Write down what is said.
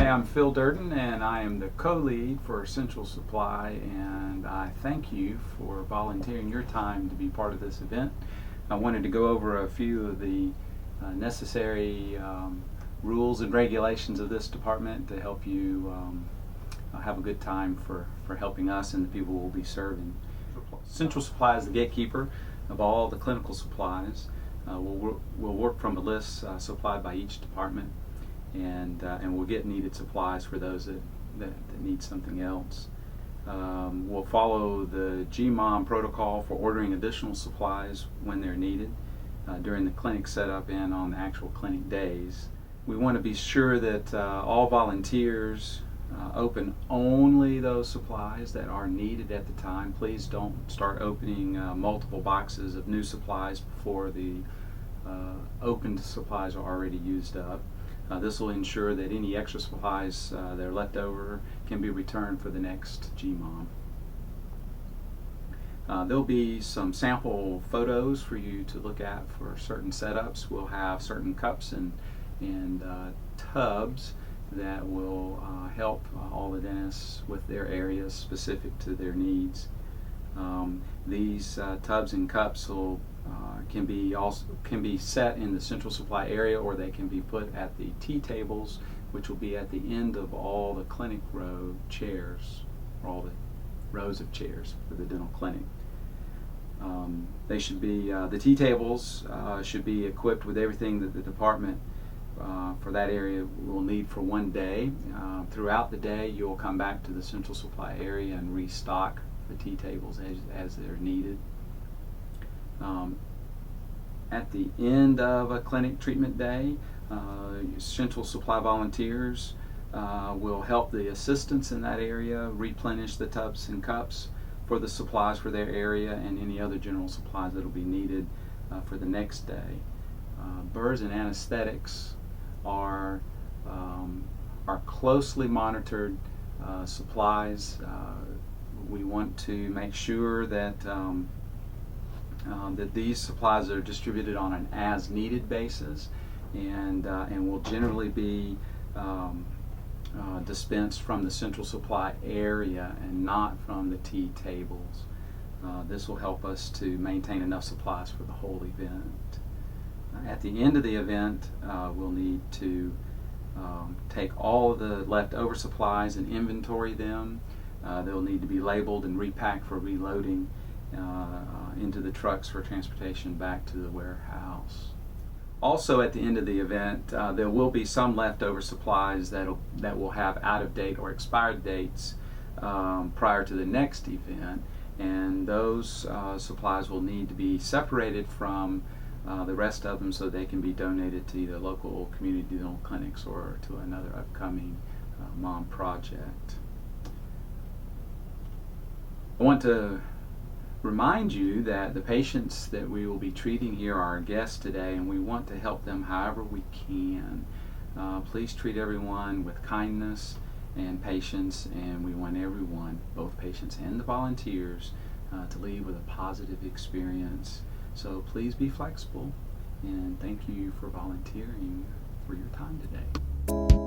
Hi, I'm Phil Durden, and I am the co-lead for Central Supply, and I thank you for volunteering your time to be part of this event. I wanted to go over a few of the necessary rules and regulations of this department to help you have a good time for helping us and the people we'll be serving. Central Supply is the gatekeeper of all the clinical supplies. We'll work from a list supplied by each department, and we'll get needed supplies for those that need something else. We'll follow the GMOM protocol for ordering additional supplies when they're needed during the clinic setup and on the actual clinic days. We want to be sure that all volunteers open only those supplies that are needed at the time. Please don't start opening multiple boxes of new supplies before the opened supplies are already used up. This will ensure that any extra supplies that are left over can be returned for the next GMOM. There'll be some sample photos for you to look at for certain setups. We'll have certain cups and tubs that will help all the dentists with their areas specific to their needs. These tubs and cups can be set in the Central Supply area, or they can be put at the T tables, which will be at the end of all the clinic row chairs, or all the rows of chairs for the dental clinic. They should be the T tables should be equipped with everything that the department for that area will need for one day. Throughout the day, you'll come back to the Central Supply area and restock the T tables as they're needed. At the end of a clinic treatment day, Central Supply volunteers will help the assistants in that area replenish the tubs and cups for the supplies for their area and any other general supplies that will be needed for the next day. Burrs and anesthetics are closely monitored supplies. We want to make sure that that these supplies are distributed on an as-needed basis, and will generally be dispensed from the Central Supply area and not from the T tables. This will help us to maintain enough supplies for the whole event. At the end of the event, we'll need to take all of the leftover supplies and inventory them. They'll need to be labeled and repacked for reloading into the trucks for transportation back to the warehouse. Also, at the end of the event, there will be some leftover supplies that will have out-of-date or expired dates prior to the next event, and those supplies will need to be separated from the rest of them so they can be donated to either local community dental clinics or to another upcoming MOM project. I want to remind you that the patients that we will be treating here are our guests today, and we want to help them however we can. Please treat everyone with kindness and patience, and we want everyone, both patients and the volunteers, to leave with a positive experience. So please be flexible, and thank you for volunteering for your time today.